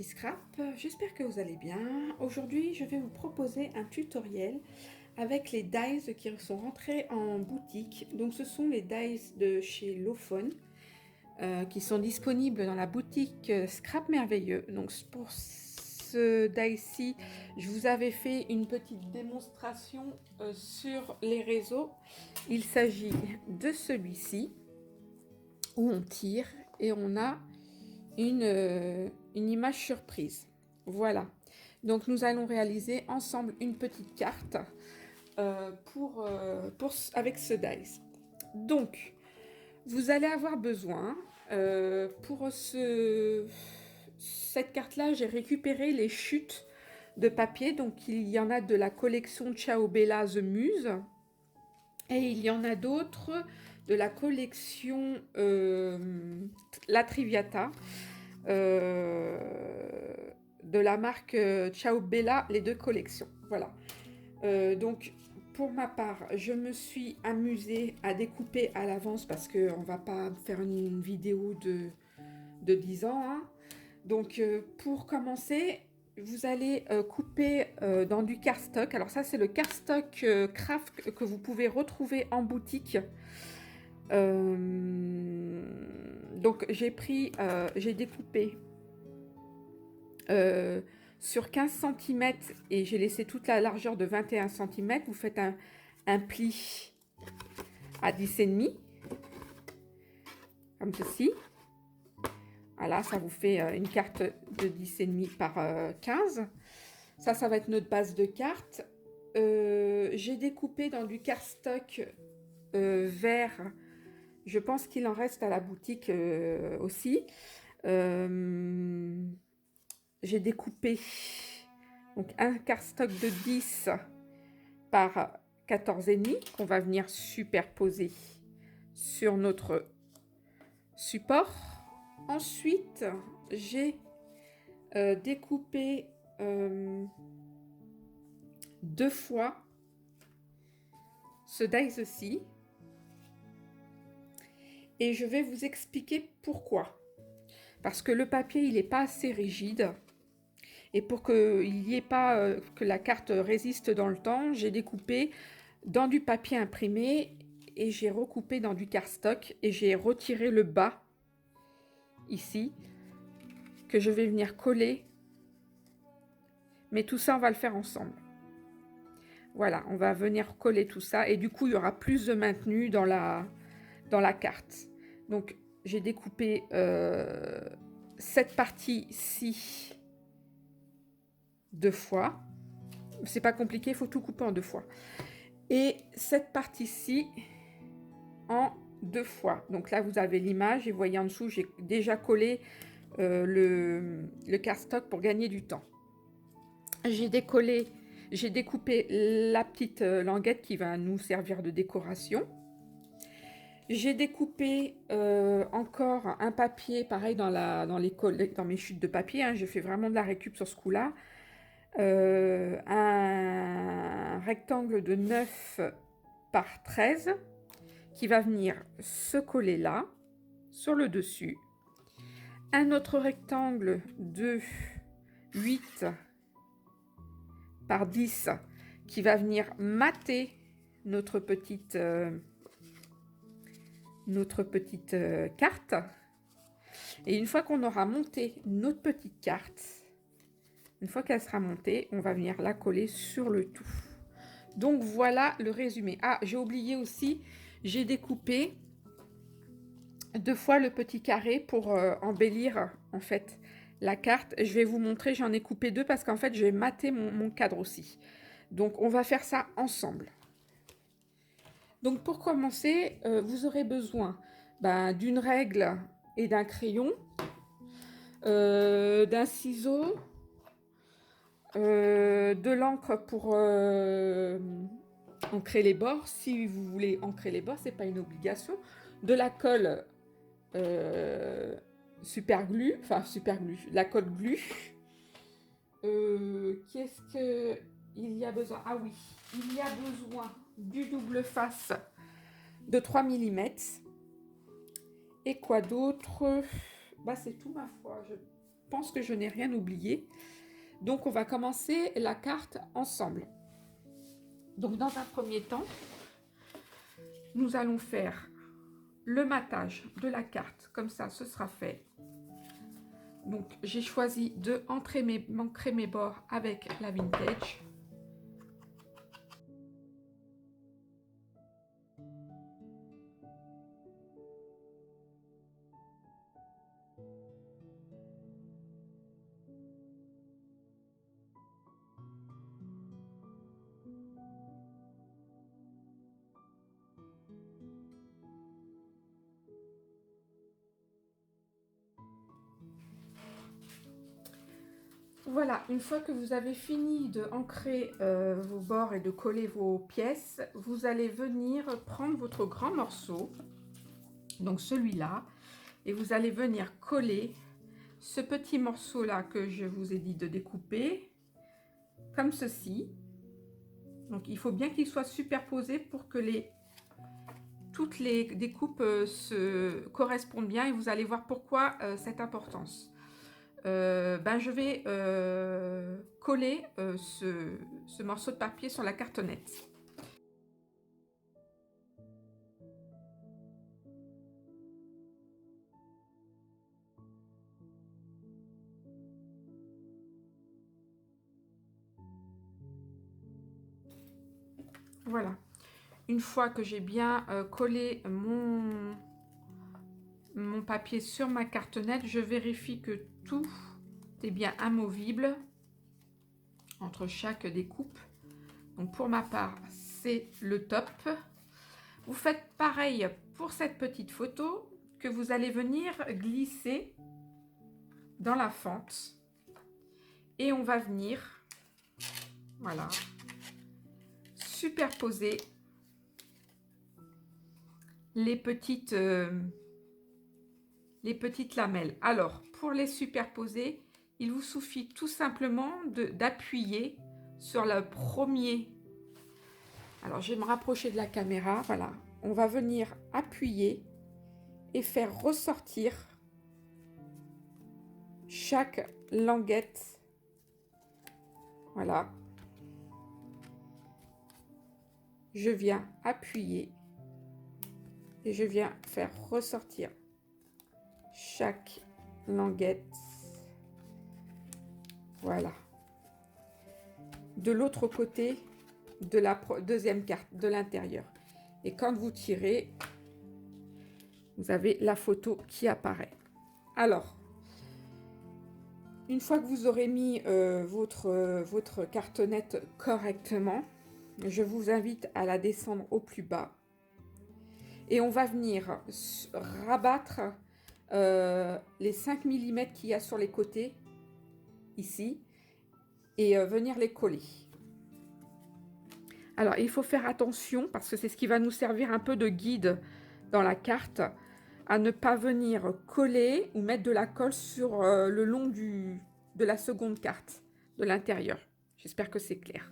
petits scraps, j'espère que vous allez bien. Aujourd'hui, je vais vous proposer un tutoriel avec les dies qui sont rentrés en boutique. Donc, ce sont les dies de chez Lofon qui sont disponibles dans la boutique Scrap Merveilleux. Donc, pour ce die-ci, je vous avais fait une petite démonstration sur les réseaux. Il s'agit de celui-ci où on tire et on a une image surprise. Voilà. Donc nous allons réaliser ensemble une petite carte avec ce dice. Donc, vous allez avoir besoin, pour cette carte-là, j'ai récupéré les chutes de papier. Donc il y en a de la collection Ciao Bella The Muse. Et il y en a d'autres de la collection La Triviata. De la marque Ciao Bella, les deux collections. Voilà. Donc, pour ma part, je me suis amusée à découper à l'avance parce qu'on ne va pas faire une vidéo de 10 ans. Hein. Donc, pour commencer, vous allez couper dans du cardstock. Alors ça, c'est le cardstock craft que vous pouvez retrouver en boutique. Donc j'ai découpé sur 15 cm et j'ai laissé toute la largeur de 21 cm. Vous faites un pli à 10,5 comme ceci. Voilà, ça vous fait une carte de 10,5 par 15. Ça va être notre base de carte. J'ai découpé dans du cardstock vert. Je pense qu'il en reste à la boutique aussi. J'ai découpé donc un cardstock de 10 par 14,5 qu'on va venir superposer sur notre support. Ensuite, j'ai découpé 2 fois ce dice-ci. Et je vais vous expliquer pourquoi. Parce que le papier, il n'est pas assez rigide. Et pour qu'il n'y ait pas que la carte résiste dans le temps, j'ai découpé dans du papier imprimé et j'ai recoupé dans du cardstock et j'ai retiré le bas, ici, que je vais venir coller. Mais tout ça, on va le faire ensemble. Voilà, on va venir coller tout ça et du coup, il y aura plus de maintenu dans la carte. Donc, j'ai découpé cette partie-ci 2 fois. C'est pas compliqué, il faut tout couper en 2 fois. Et cette partie-ci en 2 fois. Donc là, vous avez l'image et vous voyez en dessous, j'ai déjà collé le cardstock pour gagner du temps. J'ai découpé la petite languette qui va nous servir de décoration. J'ai découpé encore un papier, pareil dans mes chutes de papier, hein, j'ai fait vraiment de la récup sur ce coup-là. Un rectangle de 9 par 13 qui va venir se coller là, sur le dessus. Un autre rectangle de 8 par 10 qui va venir mater notre petite carte. Et une fois qu'on aura monté notre petite carte, une fois qu'elle sera montée, on va venir la coller sur le tout. Donc voilà le résumé. Ah, j'ai oublié aussi, j'ai découpé 2 fois le petit carré pour embellir en fait la carte. Je vais vous montrer, j'en ai coupé 2 parce qu'en fait je vais mater mon cadre aussi. Donc on va faire ça ensemble. Donc pour commencer, vous aurez besoin d'une règle et d'un crayon, d'un ciseau, de l'encre pour ancrer les bords. Si vous voulez ancrer les bords, c'est pas une obligation. De la colle super glue, la colle glue. Qu'est-ce que il y a besoin? Ah oui, il y a besoin du double face de 3 mm. Et quoi d'autre? C'est tout ma foi. pense que je n'ai rien oublié. Donc, on va commencer la carte ensemble. Donc, dans un premier temps, nous allons faire le matage de la carte. Comme ça, ce sera fait. Donc, j'ai choisi de ancrer mes bords avec la vintage. Voilà, une fois que vous avez fini de ancrer vos bords et de coller vos pièces, vous allez venir prendre votre grand morceau, donc celui-là, et vous allez venir coller ce petit morceau-là que je vous ai dit de découper, comme ceci. Donc il faut bien qu'il soit superposé pour que toutes les découpes se correspondent bien, et vous allez voir pourquoi cette importance. Je vais coller ce morceau de papier sur la cartonnette. Voilà. Une fois que j'ai bien collé mon papier sur ma cartonnette, je vérifie que tout est bien amovible entre chaque découpe. Donc pour ma part, c'est le top. Vous faites pareil pour cette petite photo que vous allez venir glisser dans la fente. Et on va venir, voilà, superposer les petites lamelles. Alors, pour les superposer, il vous suffit tout simplement d'appuyer sur le premier. Alors, je vais me rapprocher de la caméra. Voilà, on va venir appuyer et faire ressortir chaque languette. Voilà. Je viens appuyer et je viens faire ressortir chaque languette. Voilà. De l'autre côté de la deuxième carte, de l'intérieur. Et quand vous tirez, vous avez la photo qui apparaît. Alors, une fois que vous aurez mis votre cartonnette correctement, je vous invite à la descendre au plus bas. Et on va venir rabattre les 5 mm qu'il y a sur les côtés, ici, et venir les coller. Alors, il faut faire attention, parce que c'est ce qui va nous servir un peu de guide dans la carte, à ne pas venir coller ou mettre de la colle sur le long de la seconde carte, de l'intérieur. J'espère que c'est clair.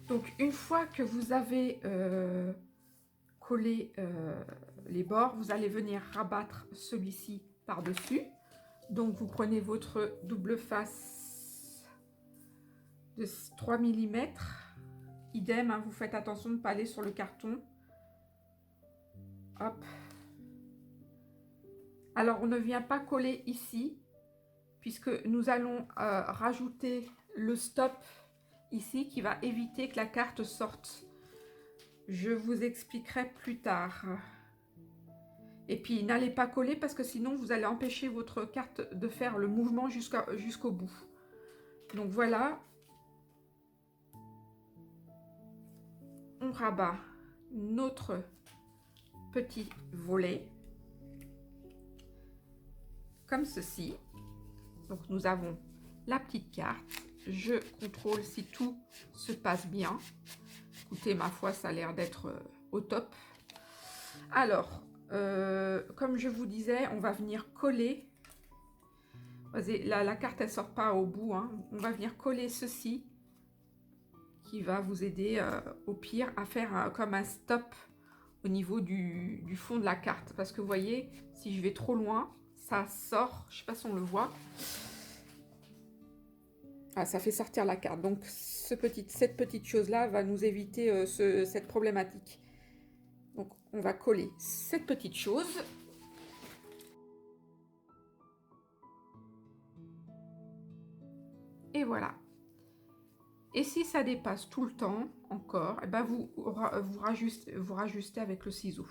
Donc, une fois que vous avez collé les bords, vous allez venir rabattre celui-ci par-dessus. Donc, vous prenez votre double face de 3 mm. Idem, hein, vous faites attention de ne pas aller sur le carton. Hop. Alors, on ne vient pas coller ici, puisque nous allons rajouter le stop ici qui va éviter que la carte sorte. Je vous expliquerai plus tard. Et puis, n'allez pas coller parce que sinon, vous allez empêcher votre carte de faire le mouvement jusqu'au bout. Donc, voilà. On rabat notre petit volet. Comme ceci. Donc, nous avons la petite carte. Je contrôle si tout se passe bien. Écoutez, ma foi, ça a l'air d'être au top. Alors, comme je vous disais, on va venir coller. Vas-y, la carte, elle sort pas au bout, hein. On va venir coller ceci qui va vous aider au pire à faire comme un stop au niveau du fond de la carte. Parce que vous voyez, si je vais trop loin, ça sort. Je sais pas si on le voit. Ah, ça fait sortir la carte. Donc, cette petite chose-là va nous éviter cette problématique. Donc, on va coller cette petite chose. Et voilà. Et si ça dépasse tout le temps, encore, eh ben vous rajustez avec le ciseau.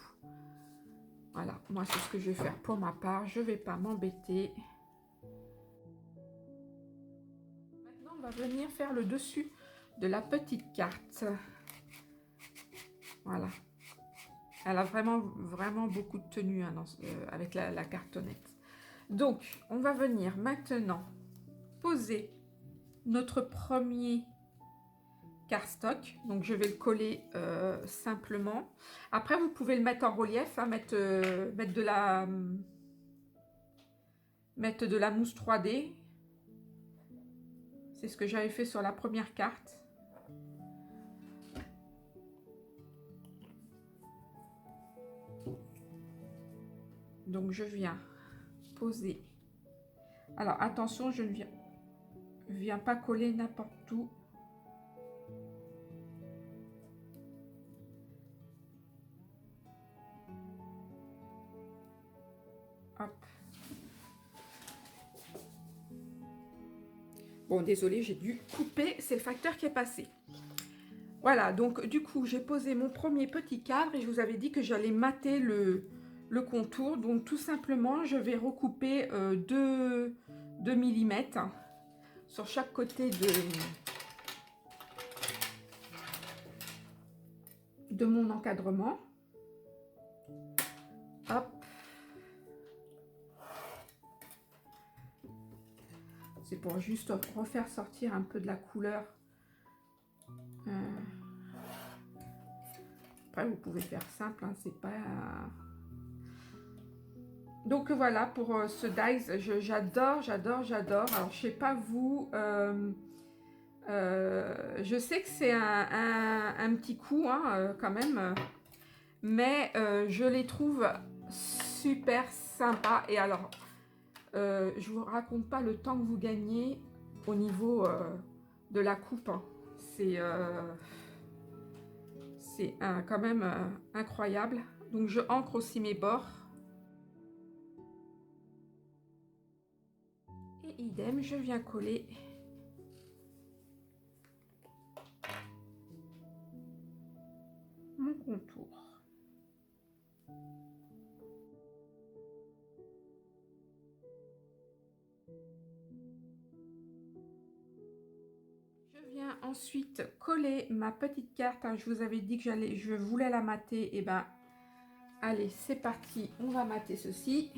Voilà, moi c'est ce que je vais faire pour ma part. Je ne vais pas m'embêter. Maintenant, on va venir faire le dessus de la petite carte. Voilà. Elle a vraiment beaucoup de tenue hein, avec la cartonnette. Donc, on va venir maintenant poser notre premier cardstock. Donc, je vais le coller simplement. Après, vous pouvez le mettre en relief, hein, mettre de la mousse 3D. C'est ce que j'avais fait sur la première carte. Donc, je viens poser. Alors, attention, je ne viens pas coller n'importe où. Hop. Bon, désolé, j'ai dû couper. C'est le facteur qui est passé. Voilà, donc du coup, j'ai posé mon premier petit cadre et je vous avais dit que j'allais mater le contour. Donc, tout simplement, je vais recouper 2 mm sur chaque côté de mon encadrement. Hop. C'est pour juste refaire sortir un peu de la couleur. Après, vous pouvez faire simple, hein, c'est pas... Donc voilà, pour ce dies, j'adore. Alors, je sais pas vous... je sais que c'est un petit coup, hein, quand même. Mais je les trouve super sympas. Et alors... je vous raconte pas le temps que vous gagnez au niveau de la coupe. Hein. C'est quand même incroyable. Donc je ancre aussi mes bords. Et idem, je viens coller mon contour. Ensuite coller ma petite carte, hein. Je vous avais dit que je voulais la mater, et ben allez, c'est parti, on va mater ceci.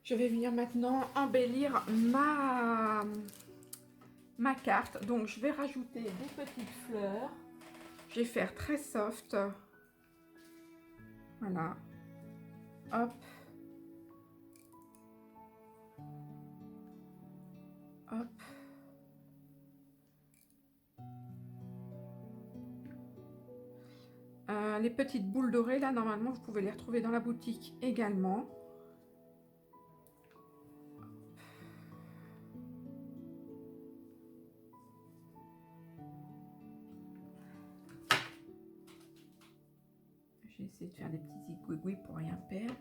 Je vais venir maintenant embellir ma carte. Donc, je vais rajouter des petites fleurs. Je vais faire très soft. Voilà. Hop. Hop. Les petites boules dorées, là, normalement, vous pouvez les retrouver dans la boutique également. J'ai essayé de faire des petits zigouigouis pour rien perdre.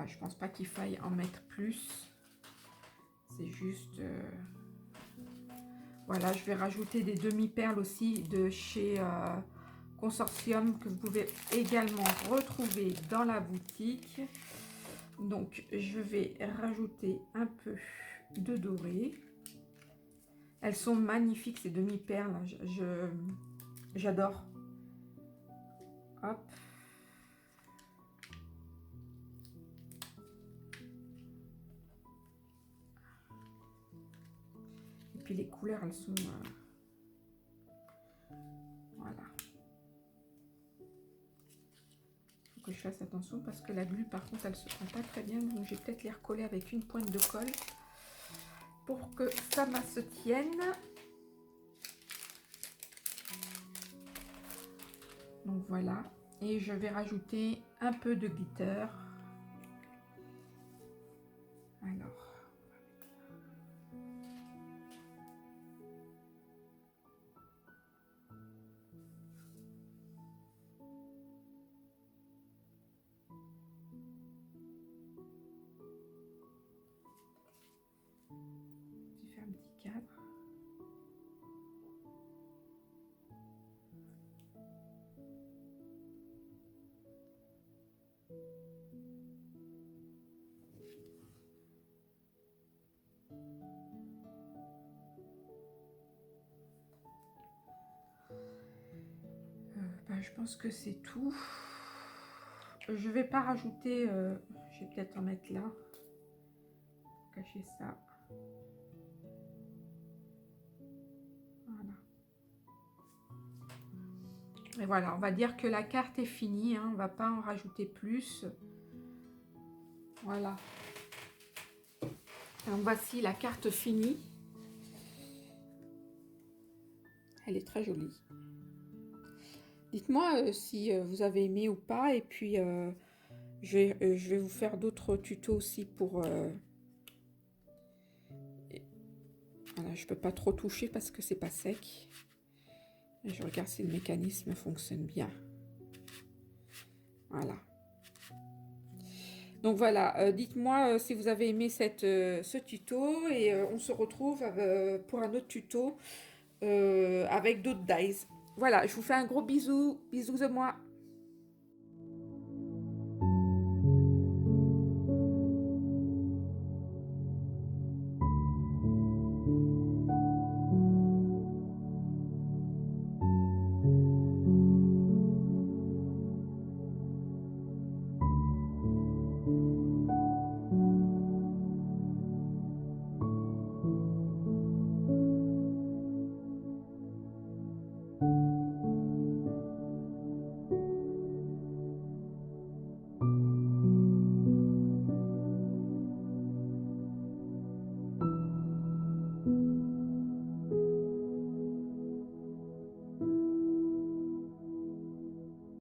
Voilà, je pense pas qu'il faille en mettre plus. C'est juste... Voilà, je vais rajouter des demi-perles aussi de chez Consortium que vous pouvez également retrouver dans la boutique. Donc, je vais rajouter un peu de doré. Elles sont magnifiques, ces demi-perles. J'adore. Hop. Et puis les couleurs, elles sont... voilà. Faut que je fasse attention parce que la glu, par contre, elle se prend pas très bien. Donc, je vais peut-être les recoller avec une pointe de colle pour que ça se tienne. Donc voilà, et je vais rajouter un peu de glitter. Alors, je vais faire un petit cadre. Je pense que c'est tout. Je vais pas rajouter, je vais peut-être en mettre là, cacher ça. Voilà. Et voilà, on va dire que la carte est finie, hein, on va pas en rajouter plus. Voilà. Donc voici la carte finie. Elle est très jolie. Dites-moi si vous avez aimé ou pas, et puis je vais vous faire d'autres tutos aussi pour... voilà, je peux pas trop toucher parce que c'est pas sec. Et je regarde si le mécanisme fonctionne bien. Voilà. Donc voilà, dites-moi si vous avez aimé ce tuto, et on se retrouve pour un autre tuto avec d'autres dies. Voilà, je vous fais un gros bisou, bisous de moi.